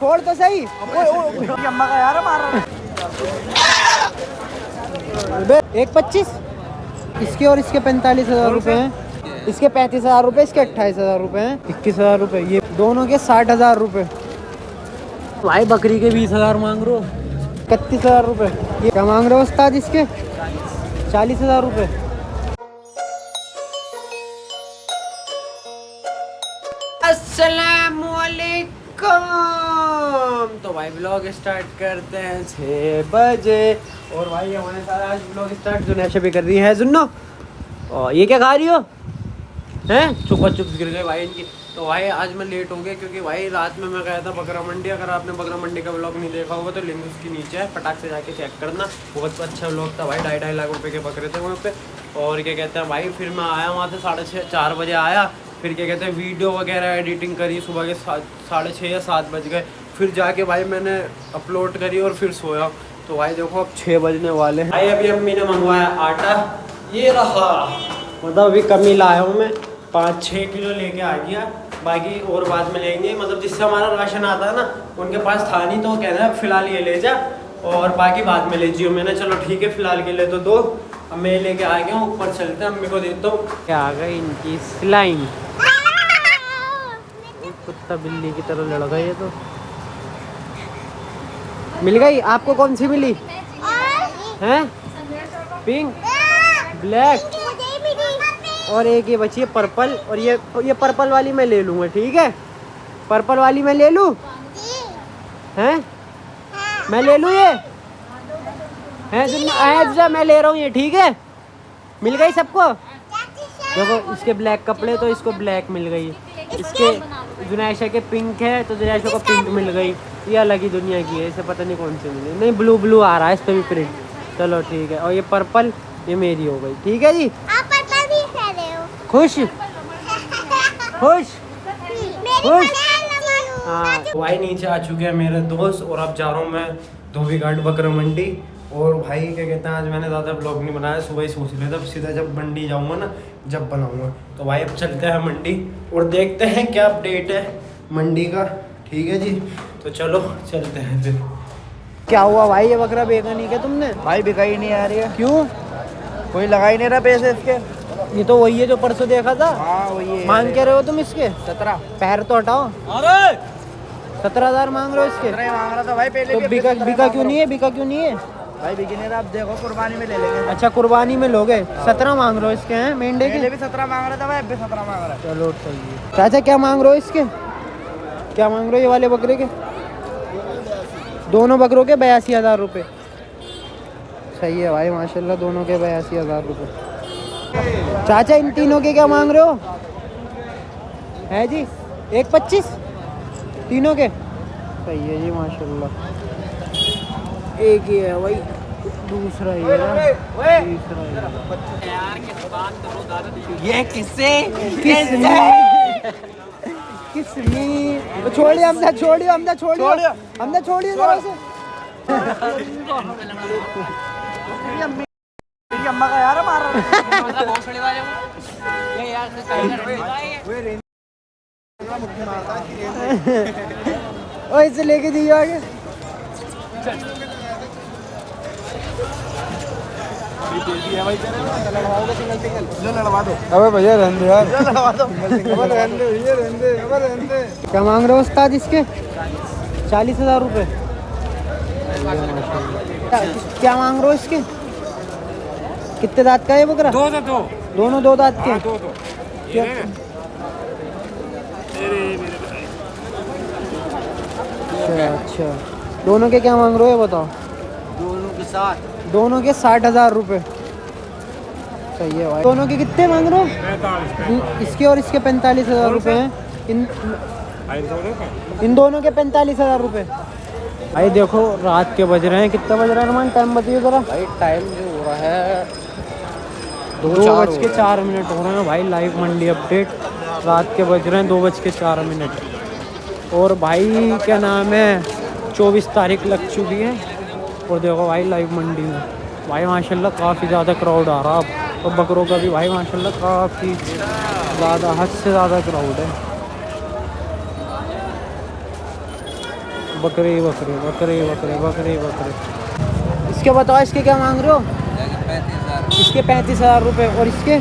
छोड़ तो सही। अम्मा का यार मार रहा। 1,25 इसके और इसके 45,000 रुपये हैं। इसके 35,000 रुपये, इसके 28,000 रुपये हैं। 21,000 रुपये, ये दोनों के 60,000 रुपये। भाई बकरी के 20,000 मांग रहे हो। 31,000 रुपये। ये क्या मांग रहे हो उस्ताद इसके? 40,000 रुपये। अस्सलामुअलैकुम। तो भाई ब्लॉग स्टार्ट करते हैं 6 बजे। और भाई हमारे साथ आज ब्लॉग स्टार्ट जुनैशा भी कर रही है। सुनो, और ये क्या खा रही हो? हैं चुपा चुप गिर गए भाई इनकी। तो भाई आज मैं लेट हो गया क्योंकि भाई रात में मैं गया था बकरा मंडी। अगर आपने बकरा मंडी का व्लॉग नहीं देखा होगा तो लिंक उसके नीचे है, फटाक से जाके चेक करना। बहुत अच्छा व्लॉग था भाई, 2.5 लाख रुपए के बकरे थे वहाँ पे। और क्या कहते हैं भाई, फिर मैं आया वहाँ से 4:30 बजे आया। फिर क्या कहते हैं वीडियो वगैरह एडिटिंग करी, सुबह के 6:30 या 7 बज गए। फिर जाके भाई मैंने अपलोड करी और फिर सोया। तो भाई देखो अब 6 बजने वाले हैं। भाई अभी अम्मी ने मंगवाया आटा, ये रहा। मतलब अभी कम ही लाया हूँ मैं, 5-6 किलो लेके आ गया। बाकी और बाद में लेंगे, मतलब जिससे हमारा राशन आता है ना, उनके पास था नहीं तो कह रहे हैं फ़िलहाल ये ले जा और बाकी बाद में ले जियो। मैंने चलो ठीक है फ़िलहाल के लिए तो दो। अब मैं लेके आ गया हूँ, ऊपर चलते हैं, अम्मी को देता हूँ। क्या आ गई इनकी स्लाइम, कुत्ता बिल्ली की तरह लड़ गई। ये तो मिल गई आपको? कौन सी मिली हैं? पिंक, ब्लैक और एक ये बची है पर्पल। और ये पर्पल वाली मैं ले लूँगा, ठीक है? पर्पल वाली मैं ले लूँ हैं? मैं ले लूँ ये हैं? मैं ले रहा हूँ ये, ठीक है? मिल गई सबको? देखो इसके ब्लैक कपड़े तो इसको ब्लैक मिल गई, इसके जुनैशा के पिंक है तो जुनैशा को पिंक मिल गई। ये अलग ही दुनिया की है, इसे पता नहीं कौन सी मिली। नहीं ब्लू आ रहा है इस पर भी प्रिंट। चलो ठीक है। और ये पर्पल ये मेरी हो गई, ठीक है जी? आप पर्पल भी कह रहे हो? खुश खुश खुश। हाँ भाई नीचे आ चुके हैं मेरे दोस्त और अब जा रहा हूँ मैं धोबी घाट बकरा मंडी। और भाई क्या कहते हैं, आज मैंने ज़्यादा ब्लॉग नहीं बनाया, सुबह ही सोच लिया था सीधा जब मंडी जाऊँगा ना जब बनाऊँगा। तो भाई अब चलते हैं मंडी और देखते हैं क्या अपडेट है मंडी का, ठीक है जी? तो चलो चलते हैं फिर। क्या हुआ भाई, ये बकरा बेचा नहीं क्या तुमने? भाई बिकाई नहीं आ रही है। क्यों? कोई लगा ही नहीं रहा पैसे इसके। ये तो वही है जो परसों देखा था। हाँ वही है। मांग के रहे हो तुम इसके? 17। पैर तो हटाओ। अरे 17,000 मांग रहे हो इसके? 17 मांग रहा था भाई पहले तो भी। बिका क्यों नहीं है? बिका क्यों नहीं है भाई बिकी नहीं रहा, अब देखो कुर्बानी में ले लेंगे। अच्छा कुर्बानी में लोगे। 17 मांग रहे हो इसके हैं मेंढे के? भी 17 मांग रहा था भाई, अब भी 17 मांग रहा है। चलो सही है। चाचा क्या मांग रहे हो इसके? क्या मांग रहे हो ये वाले बकरे के? दोनों बकरों के 82,000 रुपये। सही है भाई माशाल्लाह, दोनों के 82,000 रुपये। चाचा इन तीनों के क्या मांग रहे हो? है जी 1,25 तीनों के। सही है जी माशाल्लाह। एक ही है भाई, दूसरा ही है, तीसरा ये किससे किसने छोड़िए हमने, छोड़िए हमने, छोड़िए हमने, छोड़िए जरा से। मेरी अम्मा का यार मार रहा है। ओ इसे लेके जाइए आगे। अबे भैया रहने दो यार। क्या मांग रहे हो उस्ताद इसके? 40,000 रुपये। क्या मांग रहे हो इसके? कितने दांत का है बकरा? 2 दोनों 2 दांत के? अच्छा दोनों के क्या मांग रहे हो ये बताओ? दोनों के 60,000 रुपये। सही है भाई। दोनों के कितने मांग रहे हो? इसके और इसके 45,000 रुपये हैं। इन दोनों के 45,000 रुपये। भाई देखो रात के बज रहे हैं, कितना बज रहा है अरमान? टाइम बताइए ज़रा भाई। टाइम जो हो रहा है 2:04 हो रहे हैं भाई। लाइव मंडी अपडेट, रात के बज रहे हैं 2:04। और भाई क्या नाम है, 24 तारीख लग चुकी है। और देखो भाई लाइव मंडी में भाई माशाल्लाह काफ़ी ज़्यादा क्राउड आ रहा है अब। और बकरों का भी भाई माशाल्लाह काफ़ी ज़्यादा, हद से ज़्यादा क्राउड है। बकरे बकरे बकरे बकरे बकरे बकरे। इसके बताओ, इसके क्या मांग रहे हो? 35,000। इसके 35,000 रुपये। और इसके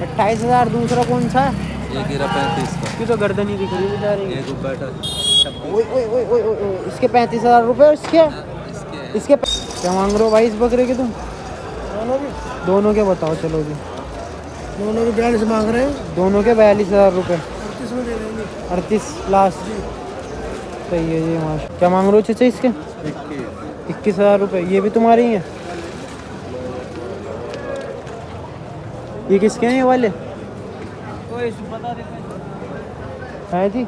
28,000। दूसरा कौन सा है? ये गिरा 35 का। इसकी तो गर्दन ही दिख रही है बेचारे की। ये को बैठा 26। ओए ओए ओए ओए ओए, इसके 35,000 रुपये। और इसके इसके क्या मांग रहे हो भाई इस बकरे के तुम? दोनों के बताओ चलो जी। दोनों के 42 मांग रहे हैं। दोनों के 42,000 रुपये। 38 में दे देंगे। 38 लास्ट। सही है जी माशा। क्या मांग रहे हो चाचा इसके? 21,000 रुपये। ये भी तुम्हारे ही हैं? ये किसके हैं ये वाले? है जी।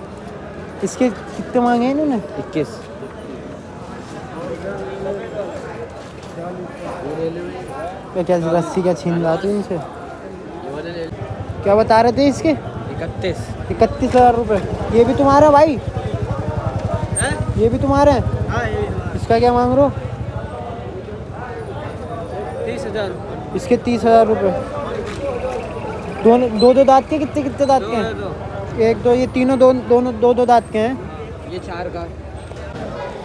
इसके कितने मांगे हैं इन्होंने? 21। क्या रस्सी क्या छीन रहा था इनसे? क्या बता रहे थे इसके? 31,000 रुपये। ये भी तुम्हारा भाई? ये भी तुम्हारे हैं? इसका क्या मांग रहे हो? 30,000। इसके 30,000 रुपये। दोनों दो दांत के? कितने कितने दांत के हैं? एक दो, ये तीनों दोनों दो दांत के हैं। ये 4 का।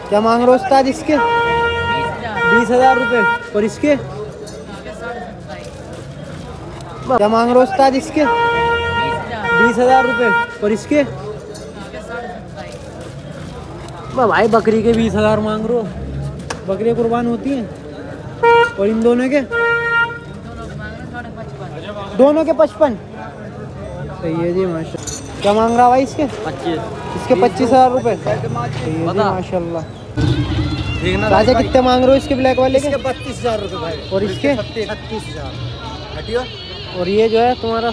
क्या मांग रहे हो उस्ताद इसके? 20,000 रुपये। और इसके क्या मांग रहे हो उस्ताद इसके? 20,000 रुपये। और इसके भाई बकरी के 20,000 मांग रहे हो? बकरियाँ कुर्बान होती हैं। और इन दोनों के? दोनों के 55। सही है जी माशा। क्या मांग रहा भाई इसके? 25। इसके 25,000 रुपये। सही है जी माशाल्लाह। राजा कितने मांग रहे हो इसके ब्लैक वाले के? 32,000 रुपये भाई। और इसके? 36,000। हटियो। और ये जो है तुम्हारा?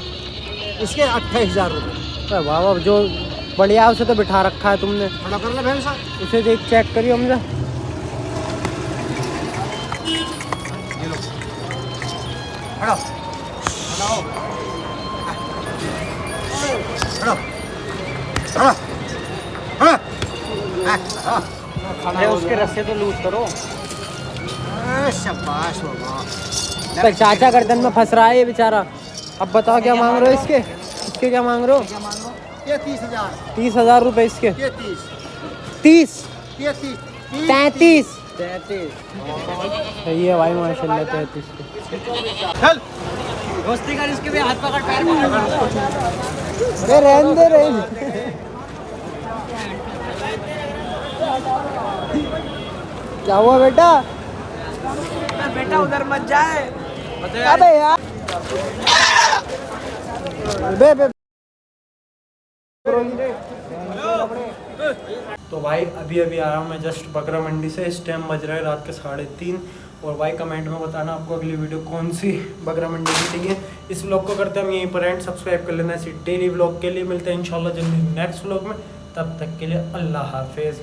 इसके 28,000 रुपये। वाह वाह, जो बढ़िया उसे तो बिठा रखा है तुमने। खड़ा कर ले भैंसा। उसे देख चेक करियो हमसे। खड़ा। खड़ा। खड़ा। अरे उसके रस्से तो लूज करो। शाबाश बाबा। पर चाचा गर्दन में फंस रहा है ये बेचारा। अब बताओ क्या मांग रहे हो इसके? इसके क्या मांग रहे हो? क्या मांगो? 33,000। 30,000 रुपये इसके। 33। 30। 33। 33। 33। सही है भाई माशाल्लाह। 33 के। चल दोस्ती कर, इसके भी हाथ पकड़ पैर पकड़। अरे रहने दे रहने। क्या हुआ बेटा? बेटा उधर मत जाए। अबे यार बे बे। तो भाई अभी आया हूँ मैं जस्ट बकरा मंडी से। इस टाइम बज रहा है रात के 3:30। और भाई कमेंट में बताना आपको अगली वीडियो कौन सी बकरा मंडी की चाहिए। इस व्लॉग को करते हैं हम यहीं पर एंड। सब्सक्राइब कर लेना इसी डेली व्लॉग के लिए। मिलते हैं इंशाल्लाह जल्दी नेक्स्ट व्लॉग में। तब तक के लिए अल्लाह हाफिज़।